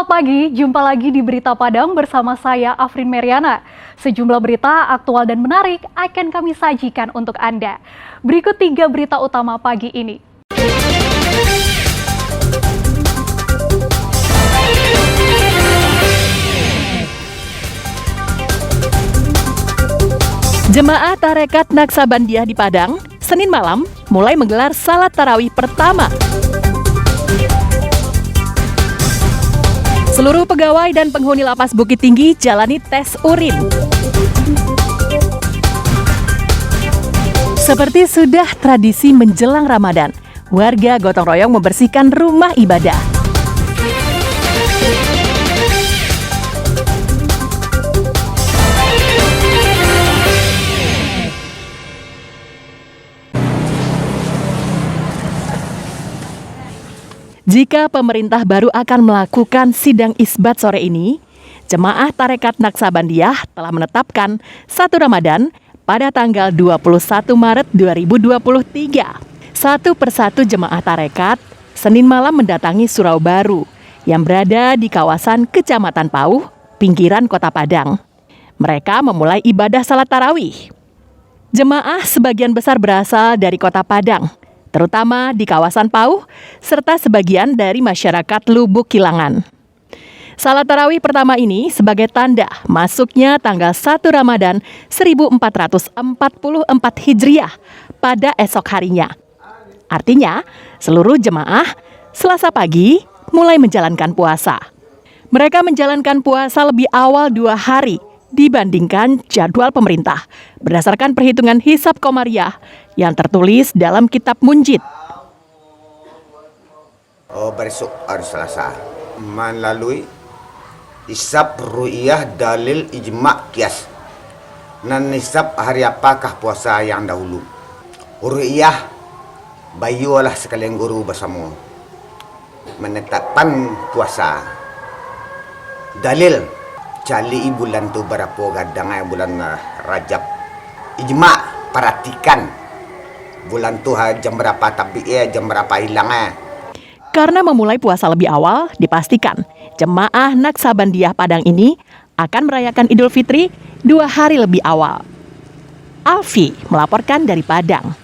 Selamat pagi, jumpa lagi di Berita Padang bersama saya Afrin Meriana. Sejumlah berita aktual dan menarik akan kami sajikan untuk Anda. Berikut 3 berita utama pagi ini. Jemaah Tarekat Naksabandiah di Padang, Senin malam mulai menggelar salat tarawih pertama. Seluruh pegawai dan penghuni lapas Bukit Tinggi jalani tes urin. Seperti sudah tradisi menjelang Ramadan, warga gotong royong membersihkan rumah ibadah. Jika pemerintah baru akan melakukan sidang isbat sore ini, jemaah Tarekat Naksabandiah telah menetapkan 1 Ramadan pada tanggal 21 Maret 2023. Satu persatu jemaah Tarekat Senin malam mendatangi Surau Baru yang berada di kawasan Kecamatan Pauh, pinggiran Kota Padang. Mereka memulai ibadah salat tarawih. Jemaah sebagian besar berasal dari Kota Padang, terutama di kawasan Pauh, serta sebagian dari masyarakat Lubuk Kilangan. Salat tarawih pertama ini sebagai tanda masuknya tanggal 1 Ramadan 1444 Hijriah pada esok harinya. Artinya, seluruh jemaah Selasa pagi mulai menjalankan puasa. Mereka menjalankan puasa lebih awal 2 hari dibandingkan jadwal pemerintah berdasarkan perhitungan hisab komariah yang tertulis dalam kitab Munjid. Besok hari Selasa melalui hisab ru'iyah dalil ijma' kias. Dan hisab hari apakah puasa yang dahulu. Ru'iyah bayulah sekalian guru bersama menetapkan puasa. Dalil cali bulan tu berapa gadang bulan Rajab. Ijma' perhatikan bulan tu jam berapa tapi jam berapa hilang. Karena memulai puasa lebih awal, dipastikan jemaah Naksabandiah Padang ini akan merayakan Idul Fitri 2 hari lebih awal. Alfi melaporkan dari Padang.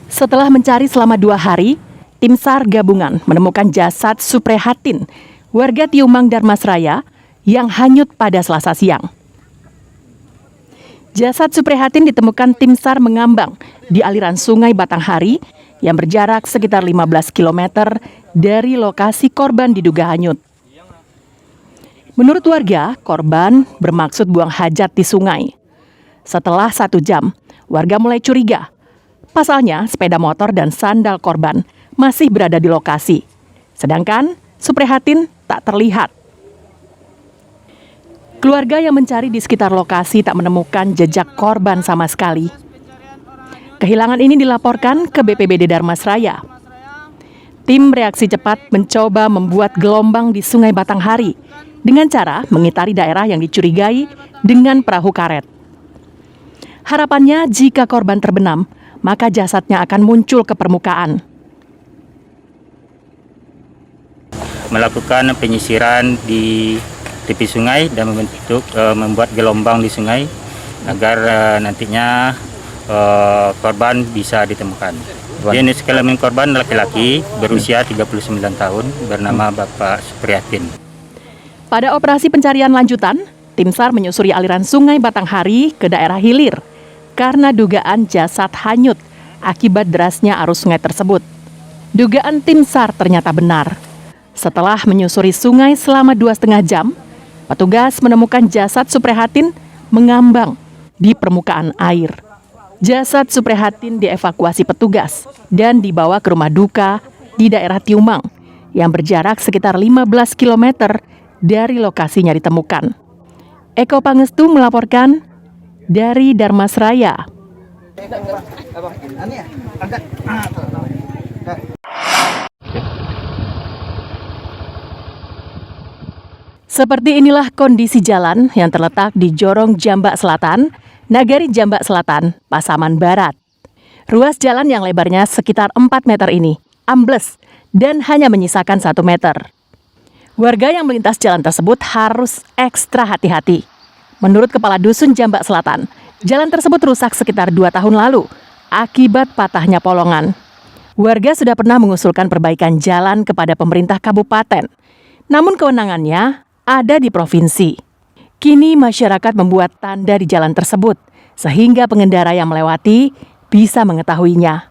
Setelah mencari selama 2 hari, tim SAR gabungan menemukan jasad Suprehatin, warga Tiumang Darmasraya, yang hanyut pada Selasa siang. Jasad Suprehatin ditemukan tim SAR mengambang di aliran Sungai Batanghari yang berjarak sekitar 15 km dari lokasi korban diduga hanyut. Menurut warga, korban bermaksud buang hajat di sungai. Setelah 1 jam, warga mulai curiga. Pasalnya, sepeda motor dan sandal korban masih berada di lokasi. Sedangkan Suprehatin tak terlihat. Keluarga yang mencari di sekitar lokasi tak menemukan jejak korban sama sekali. Kehilangan ini dilaporkan ke BPBD Darmasraya. Tim reaksi cepat mencoba membuat gelombang di Sungai Batanghari dengan cara mengitari daerah yang dicurigai dengan perahu karet. Harapannya jika korban terbenam, maka jasadnya akan muncul ke permukaan. Melakukan penyisiran di tepi sungai dan membuat gelombang di sungai agar nantinya korban bisa ditemukan. Jenis kelamin korban laki-laki berusia 39 tahun bernama Bapak Supriyatin. Pada operasi pencarian lanjutan, tim SAR menyusuri aliran Sungai Batanghari ke daerah hilir karena dugaan jasad hanyut akibat derasnya arus sungai tersebut. Dugaan tim SAR ternyata benar. Setelah menyusuri sungai selama 2,5 jam, petugas menemukan jasad Suprehatin mengambang di permukaan air. Jasad Suprehatin dievakuasi petugas dan dibawa ke rumah duka di daerah Tiumang yang berjarak sekitar 15 km dari lokasinya ditemukan. Eko Pangestu melaporkan dari Darmasraya. Seperti inilah kondisi jalan yang terletak di Jorong Jambak Selatan, Nagari Jambak Selatan, Pasaman Barat. Ruas jalan yang lebarnya sekitar 4 meter ini ambles dan hanya menyisakan 1 meter. Warga yang melintas jalan tersebut harus ekstra hati-hati. Menurut Kepala Dusun Jambak Selatan, jalan tersebut rusak sekitar 2 tahun lalu akibat patahnya polongan. Warga sudah pernah mengusulkan perbaikan jalan kepada pemerintah kabupaten, namun kewenangannya ada di provinsi. Kini masyarakat membuat tanda di jalan tersebut, sehingga pengendara yang melewati bisa mengetahuinya.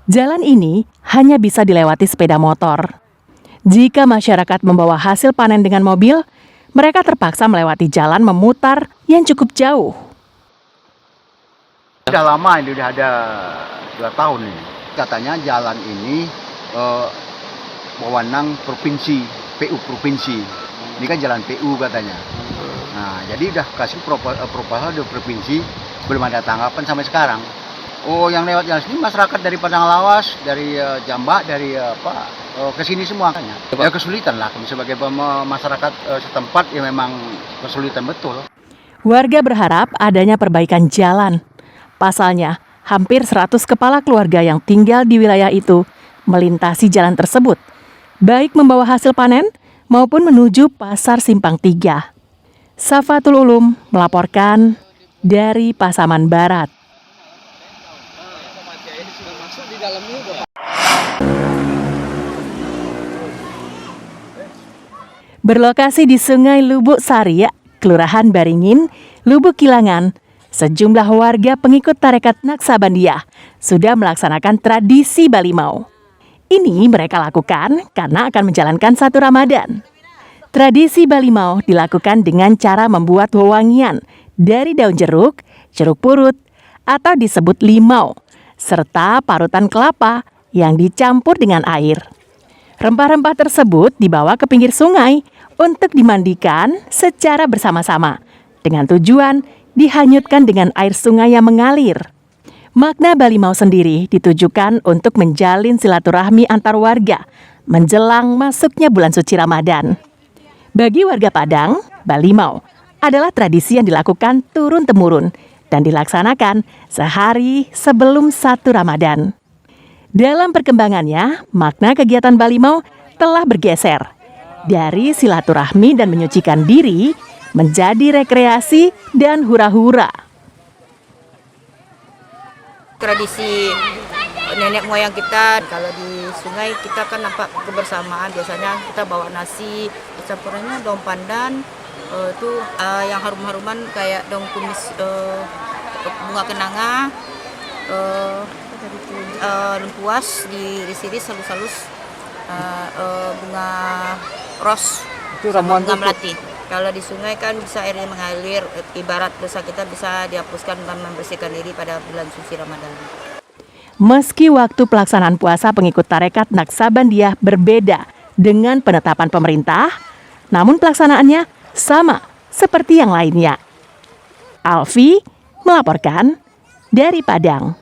Jalan ini hanya bisa dilewati sepeda motor. Jika masyarakat membawa hasil panen dengan mobil, mereka terpaksa melewati jalan memutar yang cukup jauh. Sudah lama ini, udah ada 2 tahun ini. Katanya jalan ini wewenang provinsi, PU provinsi. Ini kan jalan PU katanya. Nah, jadi udah kasih proposal dari provinsi, belum ada tanggapan sampai sekarang. Oh, yang lewat jalan sini masyarakat dari Padang Lawas, dari Jambak, dari ke sini semua kayaknya. Ya kesulitan lah kami sebagai masyarakat setempat ya memang kesulitan betul. Warga berharap adanya perbaikan jalan. Pasalnya, hampir 100 kepala keluarga yang tinggal di wilayah itu melintasi jalan tersebut, baik membawa hasil panen maupun menuju Pasar Simpang 3. Safatul Ulum melaporkan dari Pasaman Barat. Berlokasi di Sungai Lubuk Sari, Kelurahan Baringin, Lubuk Kilangan, sejumlah warga pengikut tarekat Naksabandiah sudah melaksanakan tradisi Balimau. Ini mereka lakukan karena akan menjalankan 1 Ramadan. Tradisi Balimau dilakukan dengan cara membuat wewangian dari daun jeruk, jeruk purut, atau disebut limau, serta parutan kelapa yang dicampur dengan air. Rempah-rempah tersebut dibawa ke pinggir sungai untuk dimandikan secara bersama-sama, dengan tujuan dihanyutkan dengan air sungai yang mengalir. Makna Balimau sendiri ditujukan untuk menjalin silaturahmi antar warga menjelang masuknya bulan suci Ramadan. Bagi warga Padang, Balimau adalah tradisi yang dilakukan turun-temurun dan dilaksanakan sehari sebelum 1 Ramadan. Dalam perkembangannya, makna kegiatan Balimau telah bergeser dari silaturahmi dan menyucikan diri menjadi rekreasi dan hura-hura. Tradisi nenek moyang kita, kalau di sungai kita kan nampak kebersamaan, biasanya kita bawa nasi, campurannya daun pandan, itu yang harum-haruman kayak daun kumis, bunga kenanga, lengkuas diiris-iris halus-halus, bunga ros, bunga melati. Kalau di sungai kan bisa airnya mengalir, ibarat dosa kita bisa dihapuskan dan membersihkan diri pada bulan suci Ramadan. Meski waktu pelaksanaan puasa pengikut tarekat Naksabandiah berbeda dengan penetapan pemerintah, namun pelaksanaannya sama seperti yang lainnya. Alfi melaporkan dari Padang.